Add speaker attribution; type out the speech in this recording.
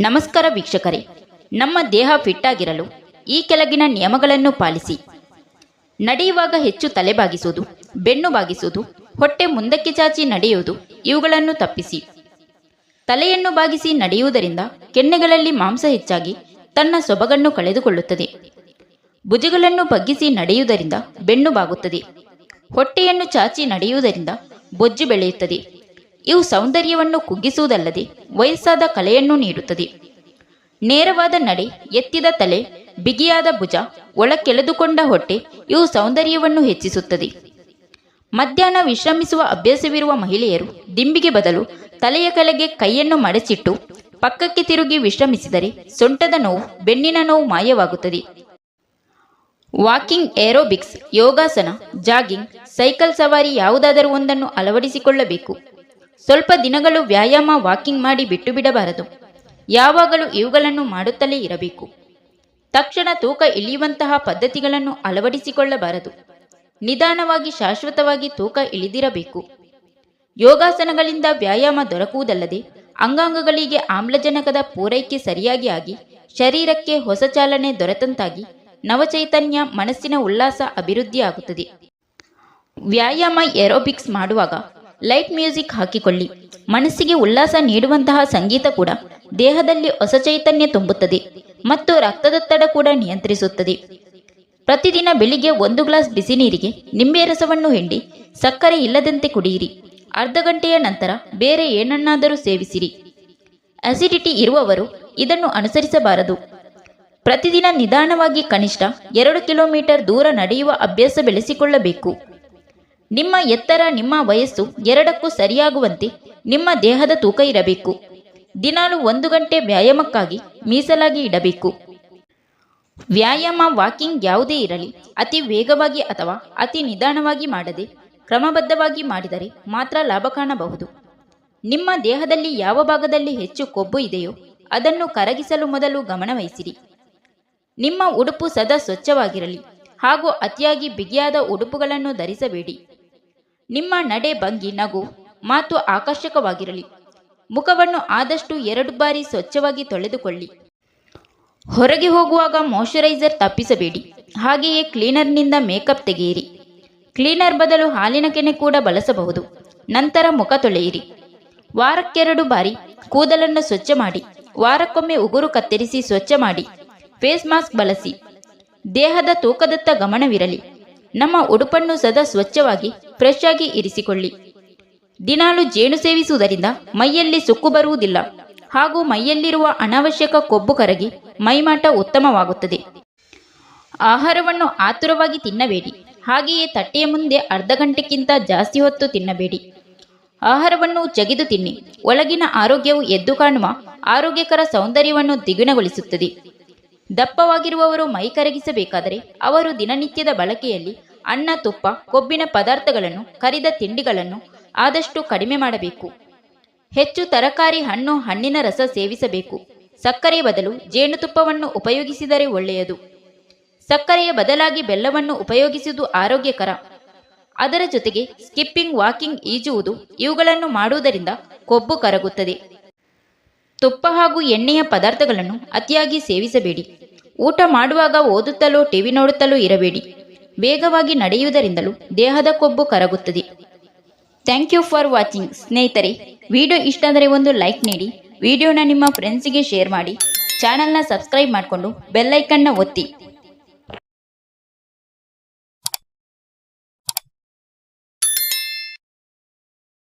Speaker 1: ನಮಸ್ಕಾರ ವೀಕ್ಷಕರೇ, ನಮ್ಮ ದೇಹ ಫಿಟ್ ಆಗಿರಲು ಈ ಕೆಳಗಿನ ನಿಯಮಗಳನ್ನು ಪಾಲಿಸಿ. ನಡೆಯುವಾಗ ಹೆಚ್ಚು ತಲೆ ಬಾಗಿಸುವುದು, ಬೆನ್ನು ಬಾಗಿಸುವುದು, ಹೊಟ್ಟೆ ಮುಂದಕ್ಕೆ ಚಾಚಿ ನಡೆಯುವುದು ಇವುಗಳನ್ನು ತಪ್ಪಿಸಿ. ತಲೆಯನ್ನು ಬಾಗಿಸಿ ನಡೆಯುವುದರಿಂದ ಕೆನ್ನೆಗಳಲ್ಲಿ ಮಾಂಸ ಹೆಚ್ಚಾಗಿ ತನ್ನ ಸೊಬಗನ್ನು ಕಳೆದುಕೊಳ್ಳುತ್ತದೆ. ಭುಜಗಳನ್ನು ಬಗ್ಗಿಸಿ ನಡೆಯುವುದರಿಂದ ಬೆನ್ನು ಬಾಗುತ್ತದೆ. ಹೊಟ್ಟೆಯನ್ನು ಚಾಚಿ ನಡೆಯುವುದರಿಂದ ಬೊಜ್ಜು ಬೆಳೆಯುತ್ತದೆ. ಇವು ಸೌಂದರ್ಯವನ್ನು ಕುಗ್ಗಿಸುವುದಲ್ಲದೆ ವಯಸ್ಸಾದ ಕಲೆಯನ್ನು ನೀಡುತ್ತದೆ. ನೇರವಾದ ನಡೆ, ಎತ್ತಿದ ತಲೆ, ಬಿಗಿಯಾದ ಭುಜ, ಒಳಕೆಳೆದುಕೊಂಡ ಹೊಟ್ಟೆ ಇವು ಸೌಂದರ್ಯವನ್ನು ಹೆಚ್ಚಿಸುತ್ತದೆ. ಮಧ್ಯಾಹ್ನ ವಿಶ್ರಮಿಸುವ ಅಭ್ಯಾಸವಿರುವ ಮಹಿಳೆಯರು ದಿಂಬಿಗೆ ಬದಲು ತಲೆಯ ಕೆಳಗೆ ಕೈಯನ್ನು ಮಡಚಿಟ್ಟು ಪಕ್ಕಕ್ಕೆ ತಿರುಗಿ ವಿಶ್ರಮಿಸಿದರೆ ಸೊಂಟದ ನೋವು, ಬೆನ್ನಿನ ನೋವು ಮಾಯವಾಗುತ್ತದೆ. ವಾಕಿಂಗ್, ಏರೋಬಿಕ್ಸ್, ಯೋಗಾಸನ, ಜಾಗಿಂಗ್, ಸೈಕಲ್ ಸವಾರಿ ಯಾವುದಾದರೂ ಒಂದನ್ನು ಅಳವಡಿಸಿಕೊಳ್ಳಬೇಕು. ಸ್ವಲ್ಪ ದಿನಗಳು ವ್ಯಾಯಾಮ, ವಾಕಿಂಗ್ ಮಾಡಿ ಬಿಟ್ಟು ಬಿಡಬಾರದು. ಯಾವಾಗಲೂ ಇವುಗಳನ್ನು ಮಾಡುತ್ತಲೇ ಇರಬೇಕು. ತಕ್ಷಣ ತೂಕ ಇಳಿಯುವಂತಹ ಪದ್ಧತಿಗಳನ್ನು ಅಳವಡಿಸಿಕೊಳ್ಳಬಾರದು. ನಿಧಾನವಾಗಿ ಶಾಶ್ವತವಾಗಿ ತೂಕ ಇಳಿದಿರಬೇಕು. ಯೋಗಾಸನಗಳಿಂದ ವ್ಯಾಯಾಮ ದೊರಕುವುದಲ್ಲದೆ ಅಂಗಾಂಗಗಳಿಗೆ ಆಮ್ಲಜನಕದ ಪೂರೈಕೆ ಸರಿಯಾಗಿ ಆಗಿ ಶರೀರಕ್ಕೆ ಹೊಸ ಚಾಲನೆ ದೊರೆತಂತಾಗಿ ನವಚೈತನ್ಯ, ಮನಸ್ಸಿನ ಉಲ್ಲಾಸ ಅಭಿವೃದ್ಧಿಯಾಗುತ್ತದೆ. ವ್ಯಾಯಾಮ, ಏರೋಬಿಕ್ಸ್ ಮಾಡುವಾಗ ಲೈಟ್ ಮ್ಯೂಸಿಕ್ ಹಾಕಿಕೊಳ್ಳಿ. ಮನಸ್ಸಿಗೆ ಉಲ್ಲಾಸ ನೀಡುವಂತಹ ಸಂಗೀತ ಕೂಡ ದೇಹದಲ್ಲಿ ಹೊಸ ಚೈತನ್ಯ ತುಂಬುತ್ತದೆ ಮತ್ತು ರಕ್ತದೊತ್ತಡ ಕೂಡ ನಿಯಂತ್ರಿಸುತ್ತದೆ. ಪ್ರತಿದಿನ ಬೆಳಿಗ್ಗೆ 1 ಗ್ಲಾಸ್ ಬಿಸಿ ನೀರಿಗೆ ನಿಂಬೆ ರಸವನ್ನು ಹಿಂಡಿ ಸಕ್ಕರೆ ಇಲ್ಲದಂತೆ ಕುಡಿಯಿರಿ. ಅರ್ಧ ಗಂಟೆಯ ನಂತರ ಬೇರೆ ಏನನ್ನಾದರೂ ಸೇವಿಸಿರಿ. ಅಸಿಡಿಟಿ ಇರುವವರು ಇದನ್ನು ಅನುಸರಿಸಬಾರದು. ಪ್ರತಿದಿನ ನಿಧಾನವಾಗಿ ಕನಿಷ್ಠ 2 ಕಿಲೋಮೀಟರ್ ದೂರ ನಡೆಯುವ ಅಭ್ಯಾಸ ಬೆಳೆಸಿಕೊಳ್ಳಬೇಕು. ನಿಮ್ಮ ಎತ್ತರ, ನಿಮ್ಮ ವಯಸ್ಸು ಎರಡಕ್ಕೂ ಸರಿಯಾಗುವಂತೆ ನಿಮ್ಮ ದೇಹದ ತೂಕ ಇರಬೇಕು. ದಿನಾಲು 1 ಗಂಟೆ ವ್ಯಾಯಾಮಕ್ಕಾಗಿ ಮೀಸಲಾಗಿ ಇಡಬೇಕು. ವ್ಯಾಯಾಮ, ವಾಕಿಂಗ್ ಯಾವುದೇ ಇರಲಿ ಅತಿ ವೇಗವಾಗಿ ಅಥವಾ ಅತಿ ನಿಧಾನವಾಗಿ ಮಾಡದೆ ಕ್ರಮಬದ್ಧವಾಗಿ ಮಾಡಿದರೆ ಮಾತ್ರ ಲಾಭ ಕಾಣಬಹುದು. ನಿಮ್ಮ ದೇಹದಲ್ಲಿ ಯಾವ ಭಾಗದಲ್ಲಿ ಹೆಚ್ಚು ಕೊಬ್ಬು ಇದೆಯೋ ಅದನ್ನು ಕರಗಿಸಲು ಮೊದಲು ಗಮನವಹಿಸಿರಿ. ನಿಮ್ಮ ಉಡುಪು ಸದಾ ಸ್ವಚ್ಛವಾಗಿರಲಿ ಹಾಗೂ ಅತಿಯಾಗಿ ಬಿಗಿಯಾದ ಉಡುಪುಗಳನ್ನು ಧರಿಸಬೇಡಿ. ನಿಮ್ಮ ನಡೆ, ಭಂಗಿ, ನಗು, ಮಾತು ಆಕರ್ಷಕವಾಗಿರಲಿ. ಮುಖವನ್ನು ಆದಷ್ಟು 2 ಬಾರಿ ಸ್ವಚ್ಛವಾಗಿ ತೊಳೆದುಕೊಳ್ಳಿ. ಹೊರಗೆ ಹೋಗುವಾಗ ಮಾಯಿಶ್ಚರೈಸರ್ ತಪ್ಪಿಸಬೇಡಿ. ಹಾಗೆಯೇ ಕ್ಲೀನರ್ನಿಂದ ಮೇಕಪ್ ತೆಗೆಯಿರಿ. ಕ್ಲೀನರ್ ಬದಲು ಹಾಲಿನ ಕೆನೆ ಕೂಡ ಬಳಸಬಹುದು. ನಂತರ ಮುಖ ತೊಳೆಯಿರಿ. ವಾರಕ್ಕೆ 2 ಬಾರಿ ಕೂದಲನ್ನು ಸ್ವಚ್ಛ ಮಾಡಿ. ವಾರಕ್ಕೊಮ್ಮೆ ಉಗುರು ಕತ್ತರಿಸಿ ಸ್ವಚ್ಛ ಮಾಡಿ. ಫೇಸ್ ಮಾಸ್ಕ್ ಬಳಸಿ. ದೇಹದ ತೂಕದತ್ತ ಗಮನವಿರಲಿ. ನಮ್ಮ ಉಡುಪನ್ನು ಸದಾ ಸ್ವಚ್ಛವಾಗಿ, ಫ್ರೆಶ್ ಆಗಿ ಇರಿಸಿಕೊಳ್ಳಿ. ದಿನಾಲು ಜೇನು ಸೇವಿಸುವುದರಿಂದ ಮೈಯಲ್ಲಿ ಸುಕ್ಕು ಬರುವುದಿಲ್ಲ ಹಾಗೂ ಮೈಯಲ್ಲಿರುವ ಅನಾವಶ್ಯಕ ಕೊಬ್ಬು ಕರಗಿ ಮೈಮಾಟ ಉತ್ತಮವಾಗುತ್ತದೆ. ಆಹಾರವನ್ನು ಆತುರವಾಗಿ ತಿನ್ನಬೇಡಿ. ಹಾಗೆಯೇ ತಟ್ಟೆಯ ಮುಂದೆ ಅರ್ಧ ಗಂಟೆಗಿಂತ ಜಾಸ್ತಿ ಹೊತ್ತು ತಿನ್ನಬೇಡಿ. ಆಹಾರವನ್ನು ಜಗಿದು ತಿನ್ನಿ. ಒಳಗಿನ ಆರೋಗ್ಯವು ಎದ್ದು ಕಾಣುವ ಆರೋಗ್ಯಕರ ಸೌಂದರ್ಯವನ್ನು ದ್ವಿಗುಣಗೊಳಿಸುತ್ತದೆ. ದಪ್ಪವಾಗಿರುವವರು ಮೈ ಕರಗಿಸಬೇಕಾದರೆ ಅವರು ದಿನನಿತ್ಯದ ಬಳಕೆಯಲ್ಲಿ ಅನ್ನ, ತುಪ್ಪ, ಕೊಬ್ಬಿನ ಪದಾರ್ಥಗಳನ್ನು, ಕರಿದ ತಿಂಡಿಗಳನ್ನು ಆದಷ್ಟು ಕಡಿಮೆ ಮಾಡಬೇಕು. ಹೆಚ್ಚು ತರಕಾರಿ, ಹಣ್ಣು, ಹಣ್ಣಿನ ರಸ ಸೇವಿಸಬೇಕು. ಸಕ್ಕರೆ ಬದಲು ಜೇನುತುಪ್ಪವನ್ನು ಉಪಯೋಗಿಸಿದರೆ ಒಳ್ಳೆಯದು. ಸಕ್ಕರೆಯ ಬದಲಾಗಿ ಬೆಲ್ಲವನ್ನು ಉಪಯೋಗಿಸುವುದು ಆರೋಗ್ಯಕರ. ಅದರ ಜೊತೆಗೆ ಸ್ಕಿಪ್ಪಿಂಗ್, ವಾಕಿಂಗ್, ಈಜುವುದು ಇವುಗಳನ್ನು ಮಾಡುವುದರಿಂದ ಕೊಬ್ಬು ಕರಗುತ್ತದೆ. ತುಪ್ಪ ಹಾಗೂ ಎಣ್ಣೆಯ ಪದಾರ್ಥಗಳನ್ನು ಅತಿಯಾಗಿ ಸೇವಿಸಬೇಡಿ. ಊಟ ಮಾಡುವಾಗ ಓದುತ್ತಲೋ ಟಿವಿ ನೋಡುತ್ತಲೋ ಇರಬೇಡಿ. ವೇಗವಾಗಿ ನಡೆಯುವುದರಿಂದಲೂ ದೇಹದ ಕೊಬ್ಬು ಕರಗುತ್ತದೆ. Thank you for watching. ಸ್ನೇಹಿತರೆ, ವಿಡಿಯೋ ಇಷ್ಟ ಆದರೆ ಒಂದು ಲೈಕ್ ನೀಡಿ. ವಿಡಿಯೋನ ನಿಮ್ಮ ಫ್ರೆಂಡ್ಸಿಗೆ ಶೇರ್ ಮಾಡಿ. ಚಾನಲ್ನ ಸಬ್ಸ್ಕ್ರೈಬ್ ಮಾಡಿಕೊಂಡು ಬೆಲ್ ಐಕನ್ನ ಒತ್ತಿ.